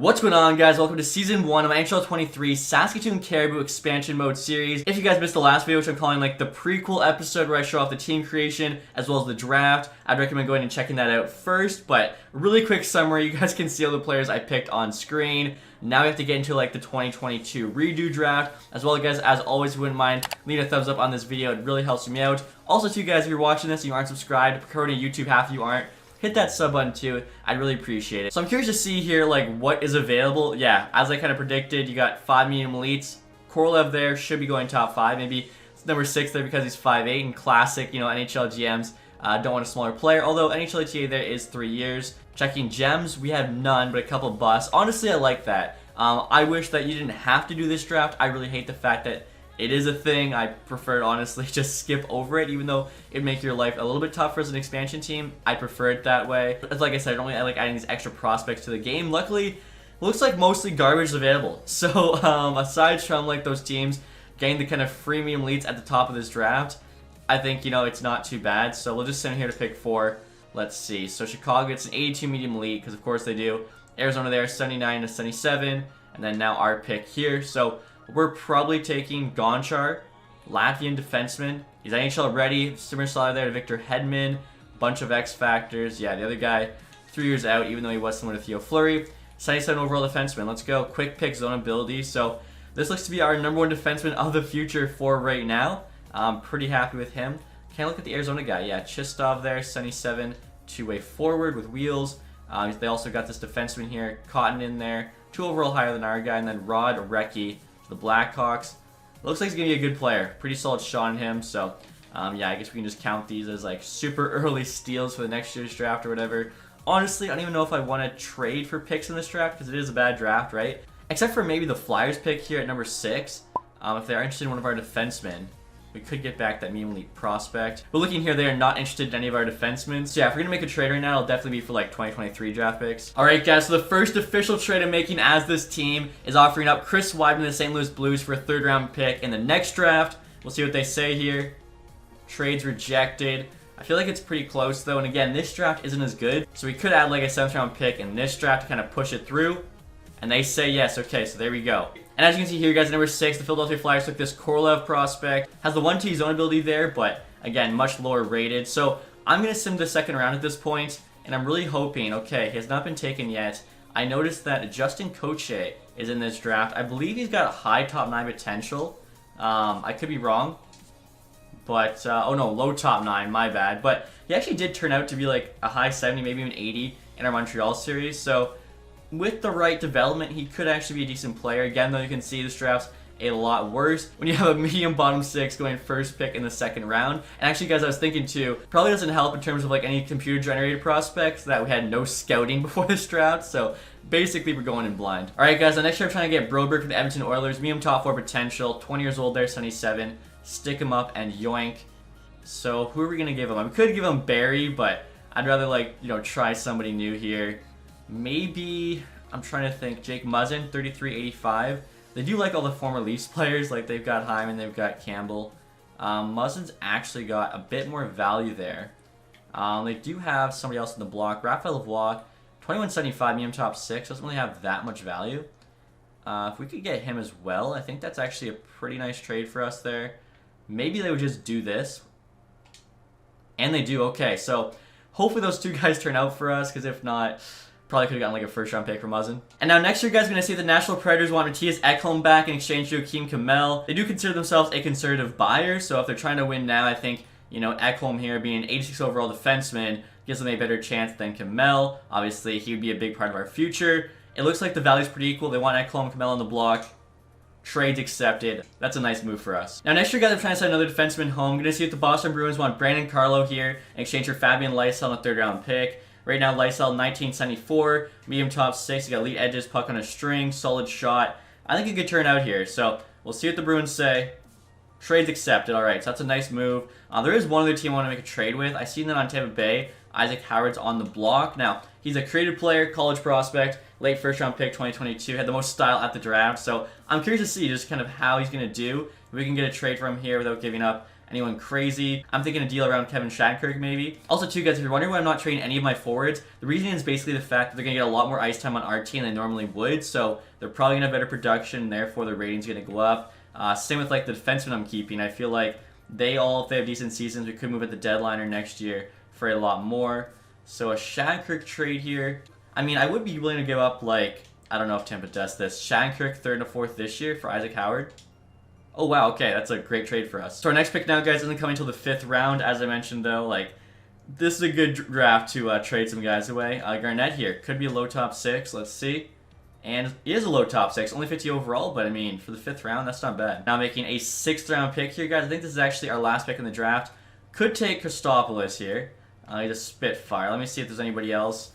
What's going on, guys? Welcome to Season 1 of my NHL 23 Saskatoon Caribou Expansion Mode series. If you guys missed the last video, which I'm calling like the prequel episode where I show off the team creation as well as the draft, I'd recommend going and checking that out first. But really quick summary, you guys can see all the players I picked on screen. Now we have to get into like the 2022 redo draft. As well, guys, as always, if you wouldn't mind leaving a thumbs up on this video, it really helps me out. Also, to you guys, if you're watching this and you aren't subscribed, currently YouTube, half of you aren't, hit that sub button too. I'd really appreciate it. So I'm curious to see here like what is available. Yeah, as I kind of predicted, you got 5 medium elites. Korolev there should be going top 5. Maybe it's number 6 there because he's 5'8", and classic, you know, NHL GMs don't want a smaller player. Although NHL ETA there is 3 years. Checking gems, we have none, but a couple busts. Honestly, I like that. I wish that you didn't have to do this draft. I really hate the fact that it is a thing. I prefer to honestly just skip over it, even though it'd make your life a little bit tougher as an expansion team. I prefer it that way. Like I said, I like adding these extra prospects to the game. Luckily, looks like mostly garbage available. So aside from like those teams getting the kind of free medium leads at the top of this draft, I think, you know, it's not too bad. So we'll just send here to pick 4. Let's see. So Chicago gets an 82 medium elite, because of course they do. Arizona there, 79 to 77. And then now our pick here. So we're probably taking Gonchar, Latvian defenseman. He's NHL ready. Similar style there to Victor Hedman. Bunch of X factors. Yeah, the other guy, 3 years out, even though he was similar to Theo Fleury. 77 overall defenseman. Let's go. Quick pick, zone ability. So this looks to be our #1 defenseman of the future for right now. I'm pretty happy with him. Can't look at the Arizona guy. Yeah, Chistov there, 77, two-way forward with wheels. They also got this defenseman here, Cotton in there. 2 overall higher than our guy. And then Rod Recchi, the Blackhawks. Looks like he's going to be a good player. Pretty solid shot on him. So, yeah, I guess we can just count these as like super early steals for the next year's draft or whatever. Honestly, I don't even know if I want to trade for picks in this draft because it is a bad draft, right? Except for maybe the Flyers pick here at number 6. If they are interested in one of our defensemen, we could get back that medium elite prospect. But looking here, they are not interested in any of our defensemen. So yeah, if we're going to make a trade right now, it'll definitely be for like 2023 draft picks. Alright guys, so the first official trade I'm making as this team is offering up Chris Weidman to the St. Louis Blues for a 3rd round pick in the next draft. We'll see what they say here. Trades rejected. I feel like it's pretty close though, and again, this draft isn't as good. So we could add like a 7th round pick in this draft to kind of push it through. And they say yes. Okay, so there we go. And as you can see here, guys, at number 6, the Philadelphia Flyers took this Korolev prospect. Has the 1T zone ability there, but again, much lower rated. So I'm going to sim the 2nd round at this point, and I'm really hoping, okay, he has not been taken yet. I noticed that Justin Koche is in this draft. I believe he's got a high top 9 potential. I could be wrong. But, oh no, low top 9, my bad. But he actually did turn out to be like a high 70, maybe even 80 in our Montreal series. So with the right development, he could actually be a decent player. Again, though, you can see this draft's a lot worse when you have a medium bottom 6 going 1st pick in the 2nd round. And actually, guys, I was thinking too, probably doesn't help in terms of like any computer-generated prospects that we had no scouting before this draft. So basically, we're going in blind. All right, guys, the next year I'm trying to get Broberg from the Edmonton Oilers. Medium top 4 potential, 20 years old there, 77. Stick him up and yoink. So who are we gonna give him? We could give him Barry, but I'd rather like, you know, try somebody new here. Maybe, I'm trying to think, Jake Muzzin, 33.85. They do like all the former Leafs players, like they've got Hyman, they've got Campbell. Muzzin's actually got a bit more value there. They do have somebody else in the block, Raphael Lavoie, 21.75, medium top 6, doesn't really have that much value. If we could get him as well, I think that's actually a pretty nice trade for us there. Maybe they would just do this. And they do, okay, so hopefully those 2 guys turn out for us, because if not, probably could have gotten like a 1st round pick from Muzzin. And now next year, guys, we're going to see the Nashville Predators want Matthias Ekholm back in exchange for Joakim Kamel. They do consider themselves a conservative buyer, so if they're trying to win now, I think, you know, Ekholm here being an 86 overall defenseman gives them a better chance than Kamel. Obviously, he would be a big part of our future. It looks like the value's pretty equal. They want Ekholm and Kamel on the block. Trades accepted. That's a nice move for us. Now, next year, guys, I'm trying to send another defenseman home. Going to see if the Boston Bruins want Brandon Carlo here in exchange for Fabian Lysell on a 3rd round pick. Right now, Lysell, 1974, medium top 6. He got elite edges, puck on a string, solid shot. I think it could turn out here. So we'll see what the Bruins say. Trades accepted. All right, so that's a nice move. There is one other team I want to make a trade with. I seen that on Tampa Bay. Isaac Howard's on the block. Now, he's a creative player, college prospect, late 1st round pick, 2022. Had the most style at the draft. So I'm curious to see just kind of how he's going to do. If we can get a trade from him here without giving up anyone crazy. I'm thinking a deal around Kevin Shattenkirk maybe. Also too guys, if you're wondering why I'm not trading any of my forwards, the reason is basically the fact that they're going to get a lot more ice time on our team than they normally would, so they're probably going to have better production, and therefore the rating's going to go up. Same with like the defensemen I'm keeping. I feel like they all, if they have decent seasons, we could move at the deadline or next year for a lot more. So a Shattenkirk trade here. I mean, I would be willing to give up like, I don't know if Tampa does this, Shattenkirk 3rd and 4th this year for Isaac Howard. Oh wow, okay, that's a great trade for us. So our next pick now, guys, isn't coming until the 5th round. As I mentioned though, like, this is a good draft to trade some guys away. Garnett here, could be a low top 6, let's see. And he is a low top 6, only 50 overall, but I mean, for the 5th round, that's not bad. Now making a 6th round pick here, guys. I think this is actually our last pick in the draft. Could take Christopoulos here. He's a Spitfire. Let me see if there's anybody else.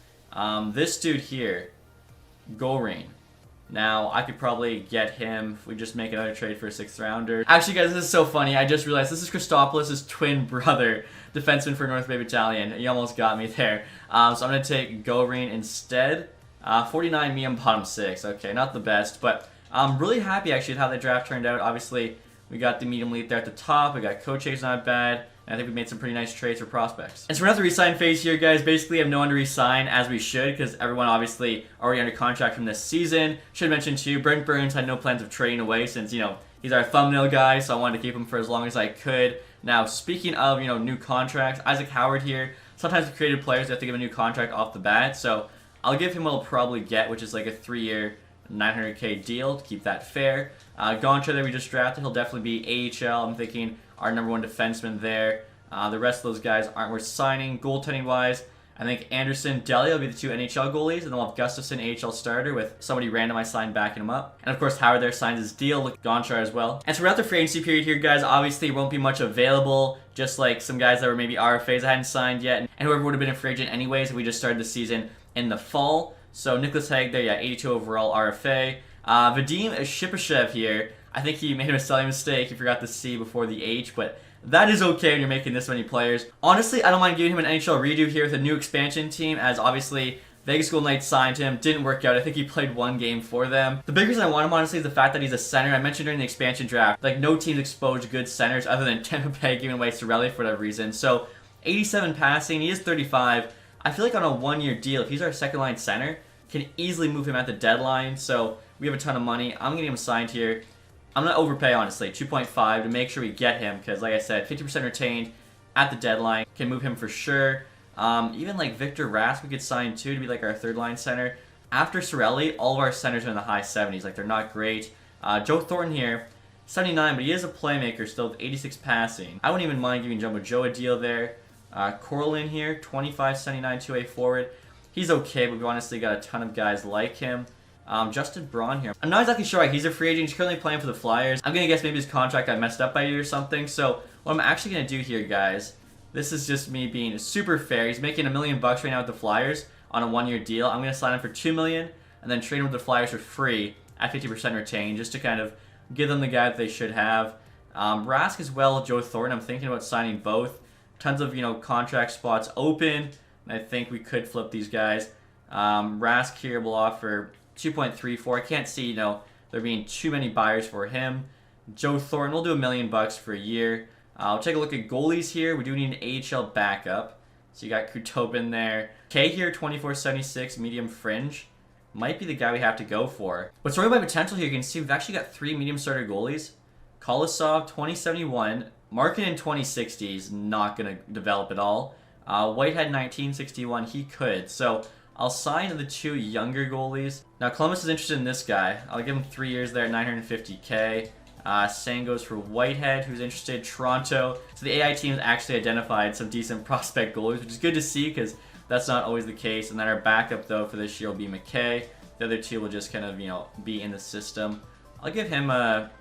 This dude here, Goring. Now, I could probably get him if we just make another trade for a 6th rounder. Actually, guys, this is so funny. I just realized this is Christopoulos' twin brother, defenseman for North Bay Battalion. He almost got me there. So I'm going to take Goring instead. 49 medium bottom 6. Okay, not the best, but I'm really happy actually with how the draft turned out. Obviously, we got the medium elite there at the top. We got Coche's not bad. And I think we made some pretty nice trades for prospects. And so we're at the re-sign phase here, guys. Basically, I have no one to re-sign, as we should, because everyone obviously already under contract from this season. Should mention too, Brent Burns had no plans of trading away since, you know, he's our thumbnail guy, so I wanted to keep him for as long as I could. Now, speaking of, you know, new contracts, Isaac Howard here. Sometimes with creative players, they have to give a new contract off the bat, so I'll give him what he'll probably get, which is like a 3-year, $900K deal to keep that fair. Goncha that we just drafted, he'll definitely be AHL. I'm thinking our #1 defenseman there. The rest of those guys aren't worth signing. Goaltending-wise, I think Anderson, Delia will be the 2 NHL goalies, and then we'll have Gustafson, AHL starter, with somebody random I signed backing him up. And of course, Howard there signs his deal with Gonchar as well. And so we're at the free agency period here, guys. Obviously, there won't be much available, just like some guys that were maybe RFAs I hadn't signed yet, and whoever would have been a free agent anyways if we just started the season in the fall. So Nicholas Haig there, yeah, 82 overall RFA. Vadim Shipashev here. I think he made a spelling mistake. He forgot the C before the H, but that is okay when you're making this many players. Honestly, I don't mind giving him an NHL redo here with a new expansion team, as obviously Vegas Golden Knights signed him. Didn't work out. I think he played 1 game for them. The big reason I want him, honestly, is the fact that he's a center. I mentioned during the expansion draft, like, no teams exposed good centers other than Tampa Bay giving away Cirelli for whatever reason. So 87 passing. He is 35. I feel like on a 1-year deal, if he's our second-line center, can easily move him at the deadline. So we have a ton of money. I'm getting him signed here. I'm going to overpay, honestly, 2.5 to make sure we get him, because like I said, 50% retained at the deadline. Can move him for sure. Even like Victor Rask we could sign too to be like our 3rd-line center. After Cirelli, all of our centers are in the high 70s. Like, they're not great. Joe Thornton here, 79, but he is a playmaker still with 86 passing. I wouldn't even mind giving Jumbo Joe a deal there. Corlin here, 25, 79, 2A forward. He's okay, but we've honestly got a ton of guys like him. Justin Braun here. I'm not exactly sure why he's a free agent. He's currently playing for the Flyers. I'm going to guess maybe his contract got messed up by you or something. So what I'm actually going to do here, guys, this is just me being super fair. He's making $1 million right now with the Flyers on a 1-year deal. I'm going to sign him for $2 million and then trade him with the Flyers for free at 50% retained, just to kind of give them the guy that they should have. Rask as well, Joe Thornton. I'm thinking about signing both. Tons of, you know, contract spots open, and I think we could flip these guys. Rask here will offer 2.34. I can't see, you know, there being too many buyers for him. Joe Thornton, we'll do $1 million for a year. I'll take a look at goalies here. We do need an AHL backup. So you got Krutopin there. K here, 24.76, medium fringe. Might be the guy we have to go for. But sorry about potential here, you can see we've actually got 3 medium starter goalies. Kolosov, 2071. Markin 2060 is not going to develop at all. Whitehead, 1961, he could. So I'll sign the 2 younger goalies. Now, Columbus is interested in this guy. I'll give him 3 years there, 950K. Same goes for Whitehead, who's interested. Toronto. So the AI team has actually identified some decent prospect goalies, which is good to see because that's not always the case. And then our backup, though, for this year will be McKay. The other 2 will just kind of, you know, be in the system. I'll give him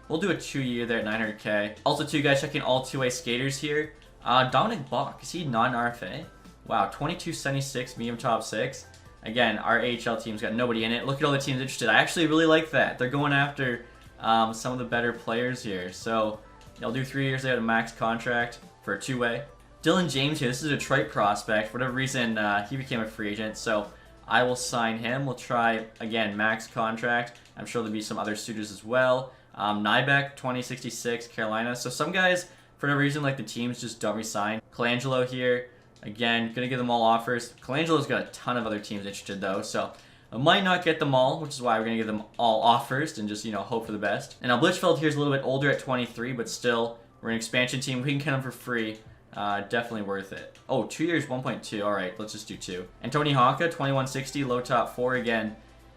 we'll do a 2-year there at 900K. Also, 2 guys checking all 2-way skaters here. Dominic Bach, is he non-RFA? Wow, 22.76, medium top 6. Again, our AHL team's got nobody in it. Look at all the teams interested. I actually really like that. They're going after some of the better players here. So, I'll do 3 years there at a max contract for a 2-way. Dylan James here, this is a Detroit prospect. For whatever reason, he became a free agent, so I will sign him. We'll try, again, max contract. I'm sure there'll be some other suitors as well. Nybeck, 2066, Carolina. So some guys For no reason, like, the teams just don't resign. Colangelo here, again, gonna give them all offers. Colangelo's got a ton of other teams interested, though, so I might not get them all, which is why we're gonna give them all offers and just, you know, hope for the best. And now Blichfeld here is a little bit older at 23, but still, we're an expansion team. We can get him for free. Definitely worth it. Oh, 2 years, 1.2. All right, let's just do 2. And Tony Hawka, 2160, low top 4 again.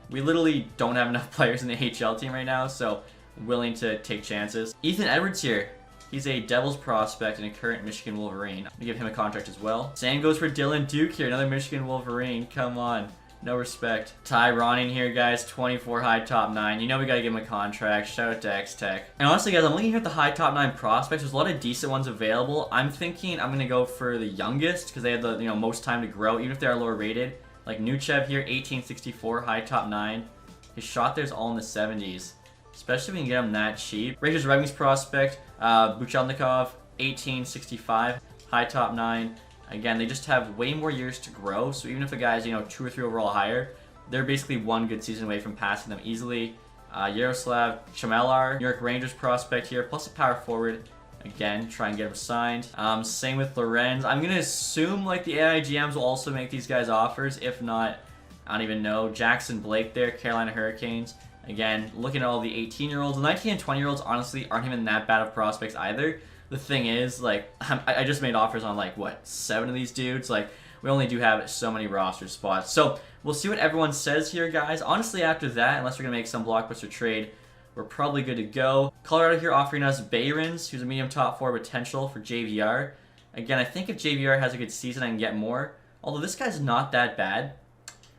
We literally don't have enough players in the HL team right now, so willing to take chances. Ethan Edwards here. He's a Devils prospect and a current Michigan Wolverine. I'm gonna give him a contract as well. Same goes for Dylan Duke here, another Michigan Wolverine. Come on. No respect. Ty Ronning here, guys. 24 high top 9. You know we gotta give him a contract. Shout out to X-Tech. And honestly, guys, I'm looking here at the high top 9 prospects. There's a lot of decent ones available. I'm thinking I'm gonna go for the youngest because they have the most time to grow, even if they are lower rated. Like Nuchev here, 1864 high top 9. His shot there's all in the 70s. Especially if we can get him that cheap. Rangers Red Wings prospect, Buchelnikov, 1865 high top 9. Again, they just have way more years to grow, so even if a guy's, 2 or 3 overall higher, they're basically 1 good season away from passing them easily. Yaroslav Chamelar, New York Rangers prospect here, plus a power forward. Again, try and get him signed. Same with Lorenz. I'm going to assume like the AI GMs will also make these guys offers. If not, I don't even know. Jackson Blake there, Carolina Hurricanes. Again, looking at all the 18-year-olds. The 19 and 20-year-olds, honestly, aren't even that bad of prospects either. The thing is, like, I just made offers on, like, what, 7 of these dudes? Like, we only do have so many roster spots. So, we'll see what everyone says here, guys. Honestly, after that, unless we're going to make some blockbuster trade, we're probably good to go. Colorado here offering us Behrens, who's a medium top 4 potential for JVR. Again, I think if JVR has a good season, I can get more. Although this guy's not that bad.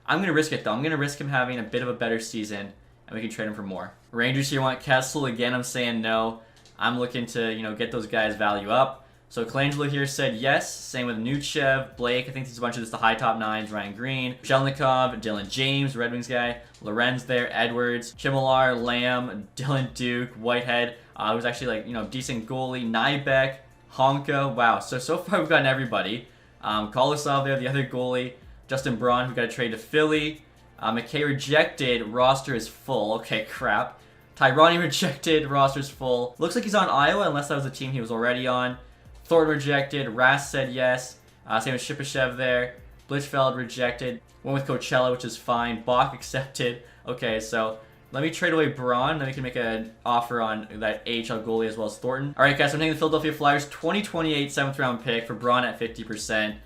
I'm going to risk it, though. I'm going to risk him having a bit of a better season, and we can trade him for more. Rangers here want Kessel. Again, I'm saying no. I'm looking to, get those guys' value up. So Colangelo here said yes. Same with Nuchev, Blake. I think there's a bunch of just the high top 9s. Ryan Green, Shelnikov, Dylan James, Red Wings guy. Lorenz there, Edwards, Chimilar, Lamb, Dylan Duke, Whitehead, who's actually like, decent goalie. Nybeck, Honka. Wow. So far we've gotten everybody. Kolosov there, the other goalie. Justin Braun, who got a trade to Philly. McKay rejected. Roster is full. Okay, crap. Tyrone rejected, roster's full. Looks like he's on Iowa, unless that was the team he was already on. Thornton rejected, Rast said yes. Same with Shipashev there. Blichfeld rejected. Went with Coachella, which is fine. Bach accepted. Okay, so let me trade away Braun, then we can make an offer on that AHL goalie as well as Thornton. Alright guys, so I'm taking the Philadelphia Flyers 2028 7th round pick for Braun at 50%.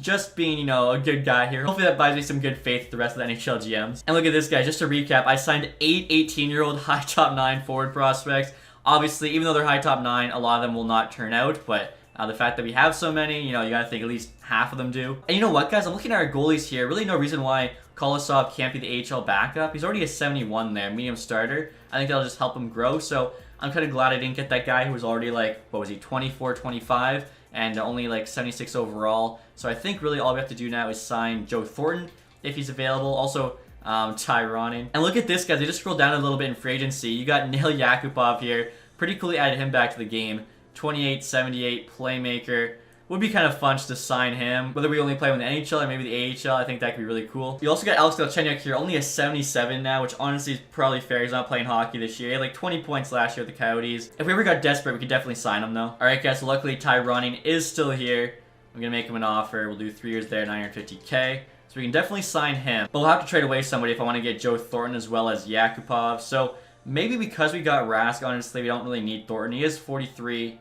Just being, a good guy here. Hopefully that buys me some good faith with the rest of the NHL GMs. And look at this guy, just to recap, I signed 8 18-year-old high top 9 forward prospects. Obviously, even though they're high top 9, a lot of them will not turn out, but the fact that we have so many, you gotta think at least half of them do. And you know what, guys? I'm looking at our goalies here. Really no reason why Kolosov can't be the AHL backup. He's already a 71 there, medium starter. I think that'll just help him grow, so I'm kind of glad I didn't get that guy who was already like, what was he, 24, 25? And only like 76 overall. So I think really all we have to do now is sign Joe Thornton if he's available. Also, Ty Ronning. And look at this, guys. They just scrolled down a little bit in free agency. You got Nail Yakupov here. Pretty coolly added him back to the game. 28, 78, playmaker. Would be kind of fun just to sign him. Whether we only play him in the NHL or maybe the AHL, I think that could be really cool. You also got Alex Galchenyuk here, only a 77 now, which honestly is probably fair. He's not playing hockey this year. He had like 20 points last year with the Coyotes. If we ever got desperate, we could definitely sign him though. Alright guys, so luckily Ty Ronning is still here. I'm going to make him an offer. We'll do 3 years there, 950K. So we can definitely sign him. But we'll have to trade away somebody if I want to get Joe Thornton as well as Yakupov. So maybe because we got Rask, honestly, we don't really need Thornton. He is 43.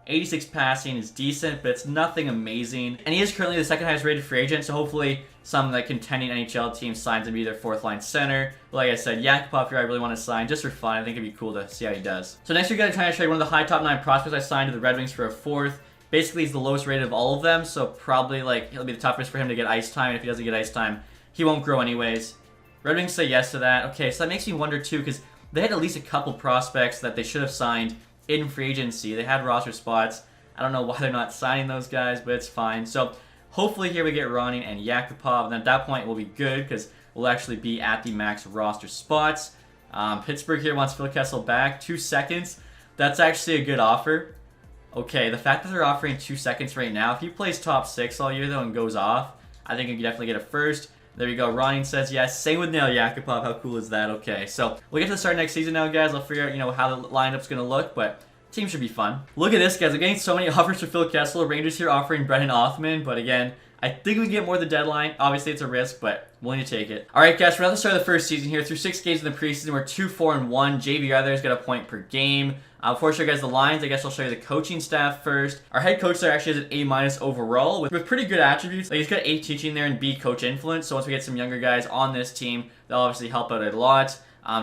86 passing is decent, but it's nothing amazing. And he is currently the second highest rated free agent, so hopefully some like contending NHL team signs him to be their 4th line center. But like I said, Yakupov here I really want to sign just for fun. I think it'd be cool to see how he does. So next we're going to try to trade one of the high top 9 prospects I signed to the Red Wings for a 4th. Basically he's the lowest rated of all of them, so probably like it'll be the toughest for him to get ice time. And if he doesn't get ice time, he won't grow anyways. Red Wings say yes to that. Okay, so that makes me wonder too, because they had at least a couple prospects that they should have signed in free agency. They had roster spots. I don't know why they're not signing those guys, but it's fine. So hopefully here we get Ronning and Yakupov, and at that point we'll be good because we'll actually be at the max roster spots. Pittsburgh here wants Phil Kessel back. 2 seconds. That's actually a good offer. Okay, the fact that they're offering 2 seconds right now, if he plays top 6 all year though and goes off, I think he can definitely get a first. There we go. Ronning says yes. Same with Nail Yakupov. How cool is that? Okay, so we'll get to the start of next season now, guys. I'll figure out, how the lineup's going to look, but team should be fun. Look at this, guys. I'm getting so many offers for Phil Kessel. Rangers here offering Brennan Othman, but again, I think we can get more at the deadline. Obviously, it's a risk, but willing to take it. All right, guys, we're at the start of the first season here. Through 6 games in the preseason, we're 2-4-1. JVR there's got a point per game. Before I show you guys the lines, I guess I'll show you the coaching staff first. Our head coach there actually has an A- overall with pretty good attributes. Like, he's got A teaching there and B coach influence. So once we get some younger guys on this team, they'll obviously help out a lot.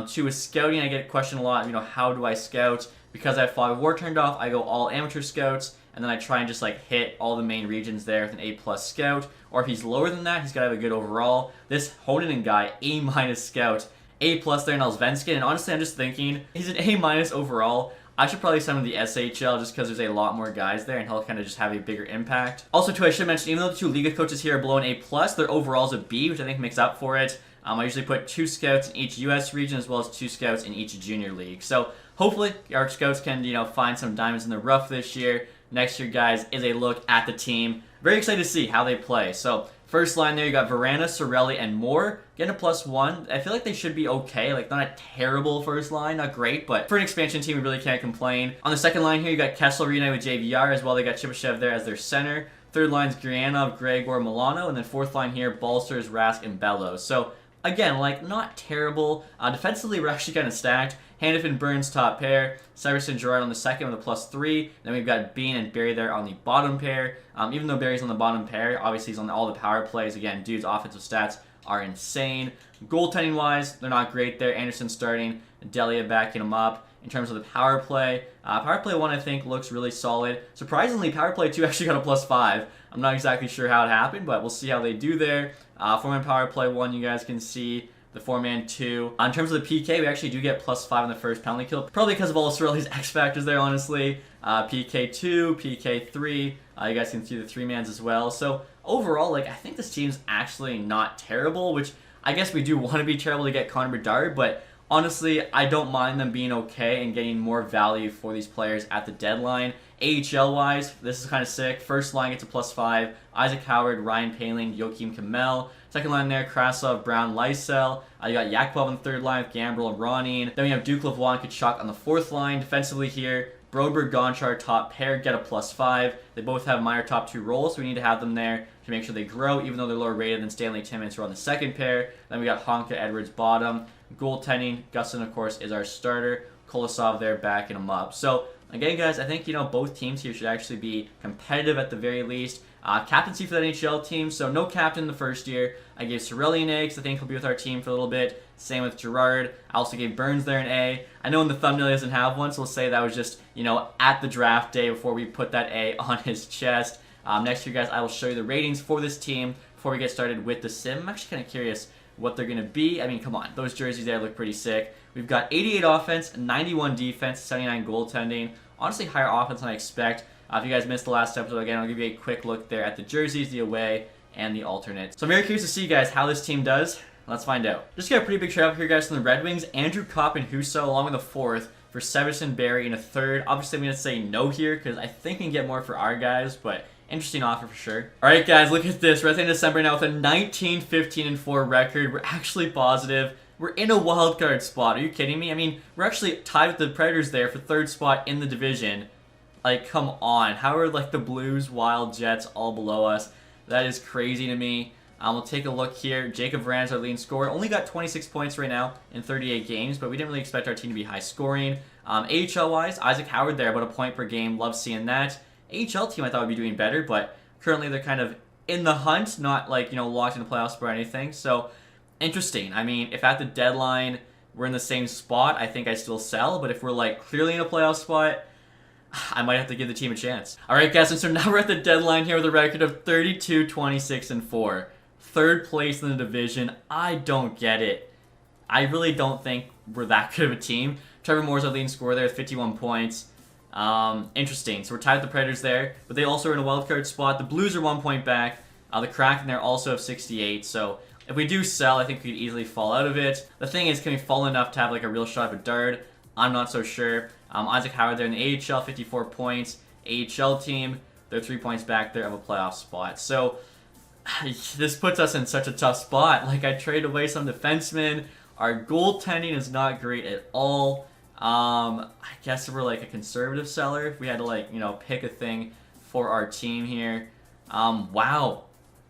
2 is scouting. I get questioned a lot, how do I scout? Because I have Fog of War turned off, I go all amateur scouts, and then I try and just like hit all the main regions there with an A+ scout. Or if he's lower than that, he's got to have a good overall. This Honanen guy, A- scout, A+ there in Allsvenskan, and honestly I'm just thinking, he's an A- overall. I should probably send him to the SHL just because there's a lot more guys there and he'll kind of just have a bigger impact. Also too, I should mention, even though the 2 Liga coaches here are below an A+, their overall is a B, which I think makes up for it. I usually put 2 scouts in each US region as well as 2 scouts in each junior league. So hopefully our scouts can, find some diamonds in the rough this year. Next year, guys, is a look at the team. Very excited to see how they play. So first line there, you got Varana, Sorelli, and Moore. Getting a +1. I feel like they should be okay. Like, not a terrible first line, not great, but for an expansion team, we really can't complain. On the second line here, you got Kessel reunited with JVR as well. They got Chibashev there as their center. Third line's Gurianov, Gregor, Milano, and then fourth line here, Balcers, Rask, and Bellows. So again, like, not terrible. Defensively, we're actually kind of stacked. Hannafin, Burns, top pair. Severson, Gerard on the second with a +3. Then we've got Bean and Barry there on the bottom pair. Even though Barry's on the bottom pair, obviously he's on all the power plays. Again, dude's offensive stats are insane. Goaltending-wise, they're not great there. Anderson starting, Delia backing him up. In terms of the power play, power play 1 I think looks really solid. Surprisingly, power play 2 actually got a +5. I'm not exactly sure how it happened, but we'll see how they do there. 4-man power play 1, you guys can see. The 4-man 2. In terms of the PK, we actually do get +5 on the first penalty kill. Probably because of all of Sorelli's X factors there, honestly. PK 2, PK 3. You guys can see the 3-mans as well. So overall, like, I think this team's actually not terrible, which I guess we do want to be terrible to get Connor Bedard, but honestly, I don't mind them being okay and getting more value for these players at the deadline. AHL-wise, this is kind of sick. First line gets a +5. Isaac Howard, Ryan Paling, Joachim Kamel. Second line there, Krasov, Brown, Lysell. You got Yakupov on the third line with Gambrel and Ronin. Then we have Duke, Lavoie, and Kachuk on the fourth line. Defensively here, Broberg, Gonchar, top pair, get a +5. They both have minor top 2 roles, so we need to have them there to make sure they grow, even though they're lower rated than Stanley Timmins, who are on the second pair. Then we got Honka, Edwards, bottom. Goaltending, Gustin, of course, is our starter. Kolosov there backing him up. So again, guys, I think, both teams here should actually be competitive at the very least. Captaincy for the NHL team, so no captain the first year. I gave Sorelli an A because I think he'll be with our team for a little bit. Same with Gerard. I also gave Burns there an A. I know in the thumbnail he doesn't have one, so we'll say that was just, at the draft day before we put that A on his chest. Next year, guys, I will show you the ratings for this team before we get started with the sim. I'm actually kind of curious what they're going to be. I mean, come on. Those jerseys there look pretty sick. We've got 88 offense, 91 defense, 79 goaltending. Honestly, higher offense than I expect. If you guys missed the last episode, again, I'll give you a quick look there at the jerseys, the away, and the alternate. So I'm very curious to see, guys, how this team does. Let's find out. Just got a pretty big shout out here, guys, from the Red Wings. Andrew Kopp and Husso, along with a fourth, for Severson, Barry, and a third. Obviously, I'm going to say no here, because I think we can get more for our guys, but interesting offer for sure. Alright, guys, look at this. We're at the end of December now with a 19-15-4 record. We're actually positive. We're in a wild card spot. Are you kidding me? I mean, we're actually tied with the Predators there for third spot in the division. Like, come on. How are, like, the Blues, Wild, Jets all below us? That is crazy to me. We'll take a look here. Jacob Vrans, our leading scorer, only got 26 points right now in 38 games, but we didn't really expect our team to be high scoring. AHL-wise, Isaac Howard there, about a point per game. Love seeing that. AHL team I thought would be doing better, but currently they're kind of in the hunt, not, like, locked in the playoffs or anything. So, interesting. I mean, if at the deadline we're in the same spot, I think I still sell, but if we're, like, clearly in a playoff spot, I might have to give the team a chance. Alright, guys, and so now we're at the deadline here with a record of 32-26-4. Third place in the division. I don't get it. I really don't think we're that good of a team. Trevor Moore's our leading scorer there with 51 points. Interesting. So we're tied with the Predators there, but they also are in a wildcard spot. The Blues are 1 point back. The Kraken there also have 68, so if we do sell, I think we could easily fall out of it. The thing is, can we fall enough to have, like, a real shot at Bedard? I'm not so sure. Isaac Howard there in the AHL, 54 points. AHL team, they're 3 points back there of a playoff spot. So, this puts us in such a tough spot. Like, I traded away some defensemen. Our goaltending is not great at all. I guess we're like a conservative seller if we had to like, you know, pick a thing for our team here. Wow.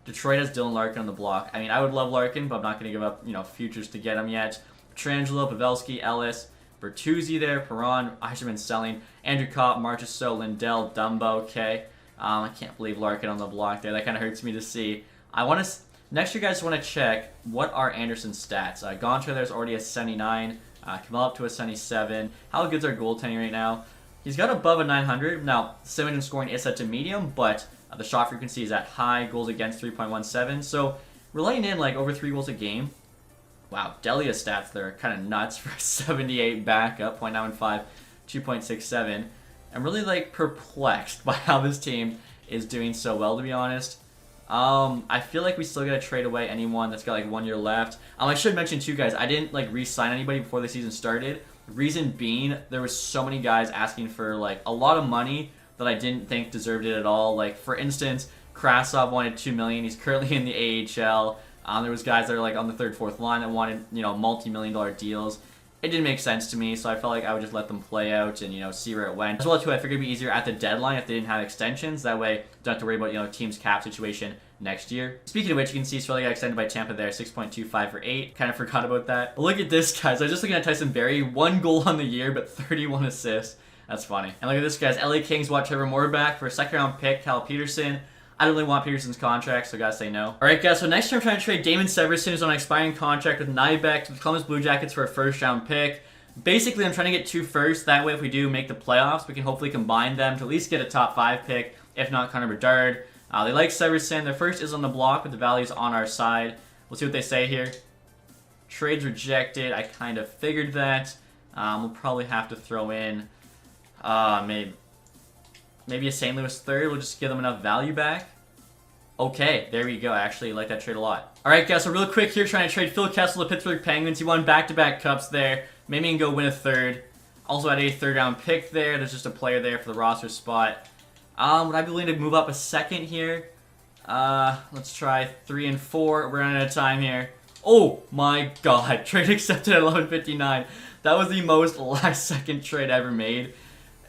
Detroit has Dylan Larkin on the block. I mean, I would love Larkin, but I'm not going to give up, you know, futures to get him yet. Petrangelo, Pavelski, Ellis, Bertuzzi there, Perron, I should have been selling. Andrew Kopp, Marchessault, Lindell, Dumbo, okay. I can't believe Larkin on the block there. That kind of hurts me to see. I want to... Next year, guys, want to check what are Anderson's stats. Gontra there's already a 79. Come up to a 77. How good's our goaltending right now? He's got above a 900. Now, Simmons scoring is set to medium, but the shot frequency is at high. Goals against 3.17. So we're letting in like over 3 goals a game. Wow, Delia's stats there are kind of nuts for 78 backup, 0.95, 2.67. I'm really like perplexed by how this team is doing so well, to be honest. I feel like we still gotta trade away anyone that's got like 1 year left. I should mention too, guys, I didn't like re-sign anybody before the season started. Reason being, there was so many guys asking for like a lot of money that I didn't think deserved it at all. Like for instance, Krasov wanted $2 million. He's currently in the AHL. There was guys that are like on the third, fourth line that wanted, you know, multi-million-dollar deals. It didn't make sense to me, so I felt like I would just let them play out and, you know, see where it went. As well, too, I figured it'd be easier at the deadline if they didn't have extensions. That way, don't have to worry about, you know, team's cap situation next year. Speaking of which, you can see Australia got extended by Tampa there, 6.25 for 8. Kind of forgot about that. But look at this, guys. I was just looking at Tyson Barrie. 1 goal on the year, but 31 assists. That's funny. And look at this, guys. LA Kings want Trevor Moore back for a second-round pick, Cal Peterson. I don't really want Peterson's contract, so gotta say no. Alright, guys, so next year I'm trying to trade Damon Severson, who's on an expiring contract with Nybeck to the Columbus Blue Jackets for a first-round pick. Basically, I'm trying to get 2 firsts. That way, if we do make the playoffs, we can hopefully combine them to at least get a top 5 pick, if not Connor Bedard. They like Severson. Their first is on the block, but the value's on our side. We'll see what they say here. Trades rejected. I kind of figured that. We'll probably have to throw in maybe a St. Louis third. We'll just give them enough value back. Okay, there we go. I actually like that trade a lot. Alright, guys, so real quick here, trying to trade Phil Kessel to Pittsburgh Penguins. He won back-to-back cups there. Maybe he can go win a third. Also had a third-round pick there. There's just a player there for the roster spot. Would I be willing to move up a second here? Let's try 3 and 4. We're running out of time here. Oh my god. Trade accepted at 11:59. That was the most last-second trade ever made.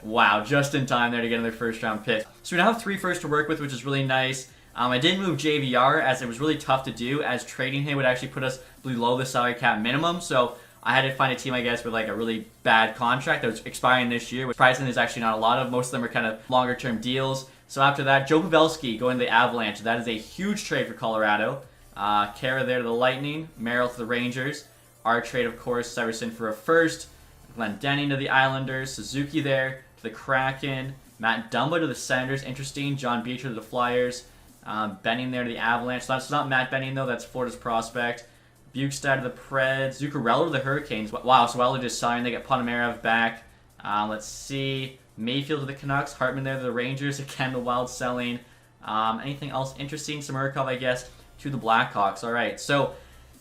Wow, just in time there to get another first-round pick. So we now have 3 firsts to work with, which is really nice. I didn't move JVR as it was really tough to do, as trading him would actually put us below the salary cap minimum. So I had to find a team, I guess, with like a really bad contract that was expiring this year, which surprisingly is actually not a lot of. Most of them are kind of longer-term deals. So after that, Joe Pavelski going to the Avalanche. That is a huge trade for Colorado. Kara there to the Lightning. Merrill to the Rangers. Our trade, of course, Severson for a first. Glenn Denning to the Islanders. Suzuki there to the Kraken. Matt Dumba to the Senators. Interesting. John Beecher to the Flyers. Benning there to the Avalanche. That's not Matt Benning, though. That's Florida's prospect. Bukestad to the Preds. Zuccarello to the Hurricanes. Wow, so Weller just signed. They get Ponomarev back. Let's see. Mayfield to the Canucks. Hartman there to the Rangers. Again, the Wild selling. Anything else interesting? Samarkov, I guess, to the Blackhawks. All right, so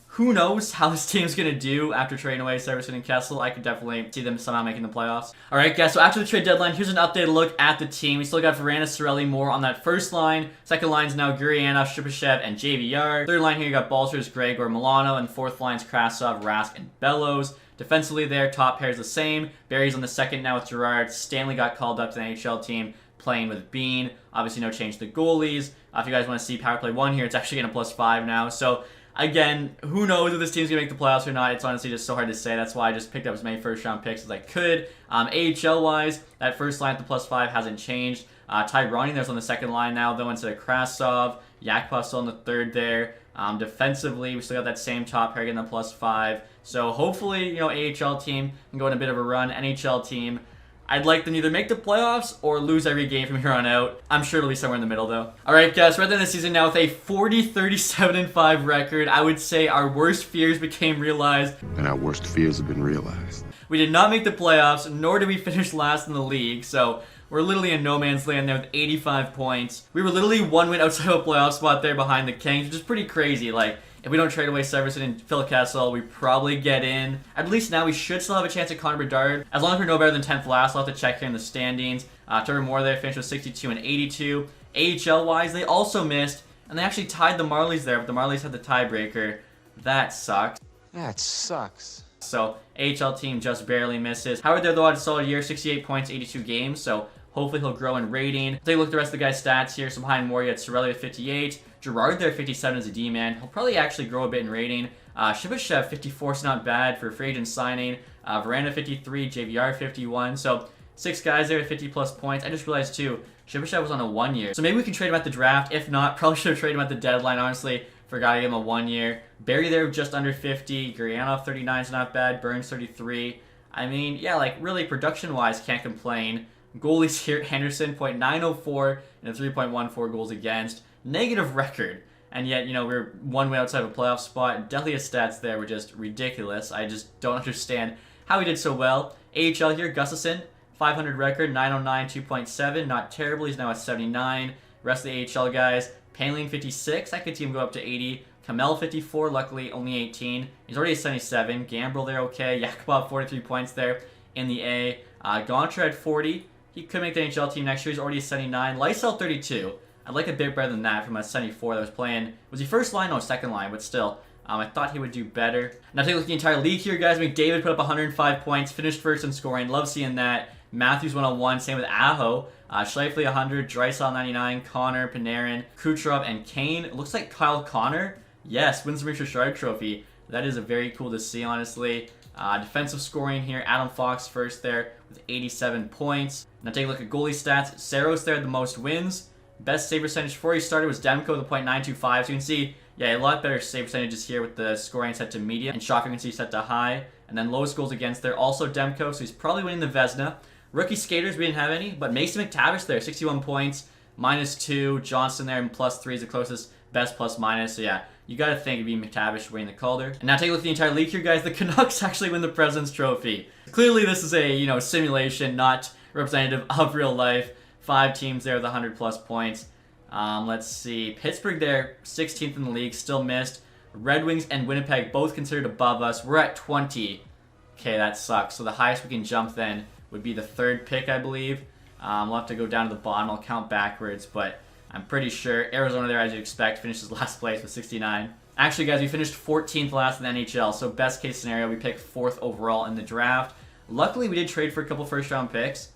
who knows how this team's going to do after trading away Severson and Kessel. I could definitely see them somehow making the playoffs. All right, guys, so after the trade deadline, here's an updated look at the team. We still got Varana, Cirelli, Moore on that first line. Second line's now Gurianov, Shipachyov, and JVR. Third line here, you got Balcers, Gregor, Milano, and fourth line's Krasov, Rask, and Bellows. Defensively there, top pair's the same. Barry's on the second now with Gerard. Stanley got called up to the NHL team, playing with Bean. Obviously, no change to the goalies. If you guys want to see power play 1 here, it's actually getting a +5 now. So again, who knows if this team's going to make the playoffs or not. It's honestly just so hard to say. That's why I just picked up as many first-round picks as I could. AHL-wise, that first line at the +5 hasn't changed. Ty Ronnie there's on the second line now, though, instead of Krasov. Yakupov still on the third there. Defensively, we still got that same top pair getting the +5. So hopefully, you know, AHL team can go on a bit of a run. NHL team, I'd like them to either make the playoffs or lose every game from here on out. I'm sure it'll be somewhere in the middle, though. All right, guys, we're at the end of the season now with a 40-37-5 record. I would say our worst fears became realized. And our worst fears have been realized. We did not make the playoffs, nor did we finish last in the league, so we're literally in no man's land there with 85 points. We were literally 1 win outside of a playoff spot there behind the Kings, which is pretty crazy. Like, if we don't trade away Severson and Phil Kessel, we probably get in. At least now we should still have a chance at Connor Bedard. As long as we're no better than 10th last, we'll have to check here in the standings. Trevor Moore there finished with 62 and 82. AHL-wise, they also missed, and they actually tied the Marlies there, but the Marlies had the tiebreaker. That sucks. That sucks. So AHL team just barely misses. Howard there though had a solid year, 68 points, 82 games. So hopefully he'll grow in rating. Take a look at the rest of the guys' stats here. So behind Maury at Sorelli at 58. Gerard there 57 as a D-man. He'll probably actually grow a bit in rating. Shibashev 54 is not bad for a free agent signing. Veranda 53, JVR 51. So 6 guys there at 50 plus points. I just realized too, Shibashev was on a 1 year. So maybe we can trade him at the draft. If not, probably should have traded him at the deadline, honestly. Forgot to give him a 1 year. Barry there just under 50. Gurianov 39 is not bad. Burns 33. I mean, yeah, like really production-wise, can't complain. Goalies here, Henderson, .904 and a 3.14 goals against. Negative record. And yet, you know, we're 1 win outside of a playoff spot. Definitely his stats there were just ridiculous. I just don't understand how he did so well. AHL here, Gustafson, 500 record, 909, 2.7. Not terrible. He's now at 79. Rest of the AHL guys, Painling 56. I could see him go up to 80. Kamel 54, luckily only 18. He's already at 77. Gambrel there, okay. Yakubov 43 points there in the A. Gontra at 40. He could make the NHL team next year. He's already at 79. Lysell 32. I'd like a bit better than that from a 74 that was playing. Was he first line? No, second line, but still. I thought he would do better. Now take a look at the entire league here, guys. McDavid put up 105 points, finished first in scoring. Love seeing that. Matthews 101, same with Aho. Scheifele 100, Drysdale 99, Connor, Panarin, Kucherov, and Kane. It looks like Kyle Connor, yes, wins the Richard Sherrod Trophy. That is very cool to see, honestly. Defensive scoring here, Adam Fox first there with 87 points. Now take a look at goalie stats. Saros there, the most wins. Best save percentage before he started was Demko, the .925. So you can see, yeah, a lot better save percentages here with the scoring set to medium and shot frequency set to high. And then lowest goals against there, also Demko, so he's probably winning the Vezina. Rookie skaters, we didn't have any, but Mason McTavish there, 61 points, -2. Johnson there, and +3 is the closest, best plus-minus. So yeah, you got to think it'd be McTavish winning the Calder. And now take a look at the entire league here, guys. The Canucks actually win the President's Trophy. Clearly, this is a, you know, simulation, not representative of real life. 5 teams there with 100 plus points. Let's see. Pittsburgh there, 16th in the league, still missed. Red Wings and Winnipeg both considered above us. We're at 20. Okay, that sucks. So the highest we can jump then would be the 3rd pick, I believe. We'll have to go down to the bottom. I'll count backwards, but I'm pretty sure Arizona there, as you expect, finishes last place with 69. Actually, guys, we finished 14th last in the NHL, so best case scenario, we picked 4th overall in the draft. Luckily, we did trade for a couple first-round picks,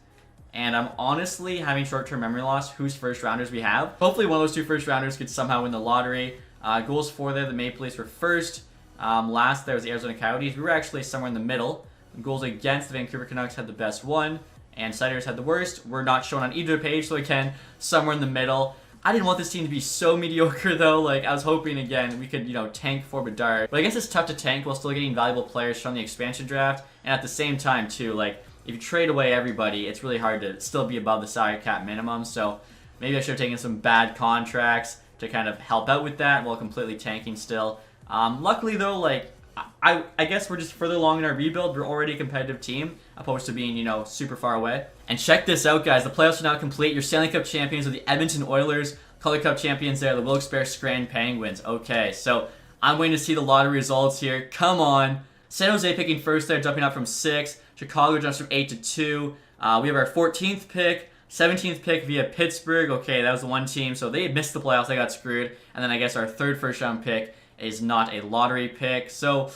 and I'm honestly having short-term memory loss whose first-rounders we have. Hopefully, one of those 2 first-rounders could somehow win the lottery. Goals for there, the Maple Leafs were first. Last there was the Arizona Coyotes. We were actually somewhere in the middle. Goals against the Vancouver Canucks had the best one, and Senators had the worst. We're not shown on either page, so again, somewhere in the middle. I didn't want this team to be so mediocre, though. Like, I was hoping, again, we could, you know, tank for Bedard. But I guess it's tough to tank while still getting valuable players from the expansion draft. And at the same time, too, like, if you trade away everybody, it's really hard to still be above the salary cap minimum. So maybe I should have taken some bad contracts to kind of help out with that while completely tanking still. Luckily, though, like, I guess we're just further along in our rebuild. We're already a competitive team, opposed to being, you know, super far away. And check this out, guys. The playoffs are now complete. Your Stanley Cup champions are the Edmonton Oilers. Calder Cup champions there, the Wilkes-Barre Scranton Penguins. Okay, so I'm waiting to see the lottery results here. Come on. San Jose picking first there, jumping up from 6. Chicago jumps from 8 to 2. We have our 14th pick. 17th pick via Pittsburgh. Okay, that was the one team. So they missed the playoffs. They got screwed. And then I guess our 3rd first-round pick is not a lottery pick. So,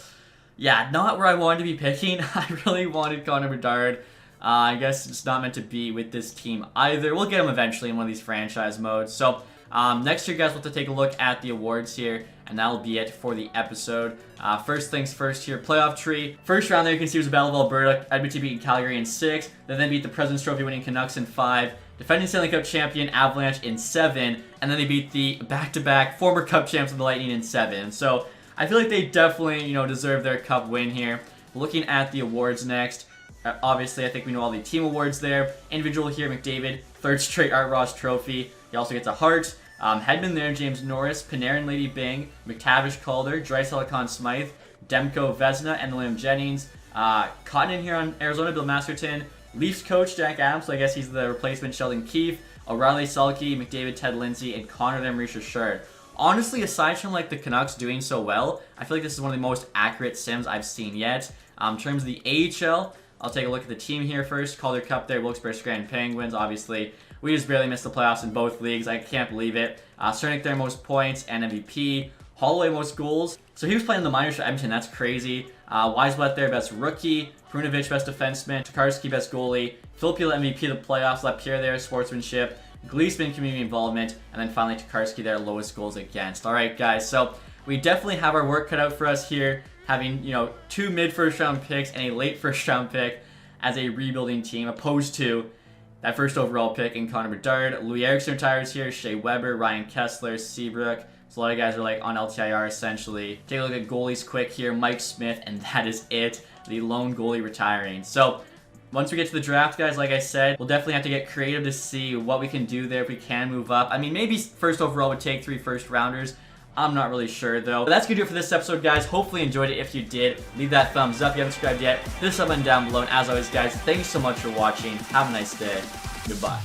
yeah, not where I wanted to be picking. I really wanted Connor Bedard. I guess it's not meant to be with this team either. We'll get him eventually in one of these franchise modes. So, next year, guys, we'll have to take a look at the awards here. And that'll be it for the episode. First things first here, playoff tree. First round there, you can see it was the Battle of Alberta. Edmonton beat Calgary in 6. Then beat the President's Trophy winning Canucks in 5. Defending Stanley Cup champion Avalanche in 7. And then they beat the back-to-back former Cup champs of the Lightning in 7. So I feel like they definitely, you know, deserve their Cup win here. Looking at the awards next. Obviously, I think we know all the team awards there. Individual here, McDavid. 3rd straight Art Ross Trophy. He also gets a Hart. Hedman there, James Norris, Panarin, Lady Byng, McTavish, Calder, Drysdale, Conn Smythe, Demko, Vezina, and William Jennings. Cotton in here on Arizona, Bill Masterton. Leafs coach, Jack Adams, so I guess he's the replacement Sheldon Keefe. O'Reilly, Selke, McDavid, Ted Lindsay, and Connor there, Maurice Richard. Honestly, aside from like the Canucks doing so well, I feel like this is one of the most accurate sims I've seen yet. In terms of the AHL, I'll take a look at the team here first. Calder Cup there, Wilkes-Barre Scranton Penguins, obviously. We just barely missed the playoffs in both leagues. I can't believe it. Cernak there, most points and MVP. Holloway most goals. So he was playing in the minors for Edmonton. That's crazy. Weisblatt there, best rookie. Prunovic, best defenseman. Tokarski, best goalie. Filipila, MVP of the playoffs. Lapierre there, sportsmanship. Gleesman, community involvement. And then finally Tokarski there, lowest goals against. All right, guys. So we definitely have our work cut out for us here. Having, 2 mid-first round picks and a late first round pick as a rebuilding team, opposed to that first overall pick in Connor Bedard. Louis Eriksson retires here. Shea Weber, Ryan Kessler, Seabrook. So a lot of guys are like on LTIR essentially. Take a look at goalies quick here. Mike Smith, and that is it. The lone goalie retiring. So once we get to the draft, guys, like I said, we'll definitely have to get creative to see what we can do there if we can move up. I mean, maybe first overall would take 3 first rounders. I'm not really sure though. But that's gonna do it for this episode, guys. Hopefully you enjoyed it. If you did, leave that thumbs up. If you haven't subscribed yet, hit the sub button down below. And as always, guys, thank you so much for watching. Have a nice day. Goodbye.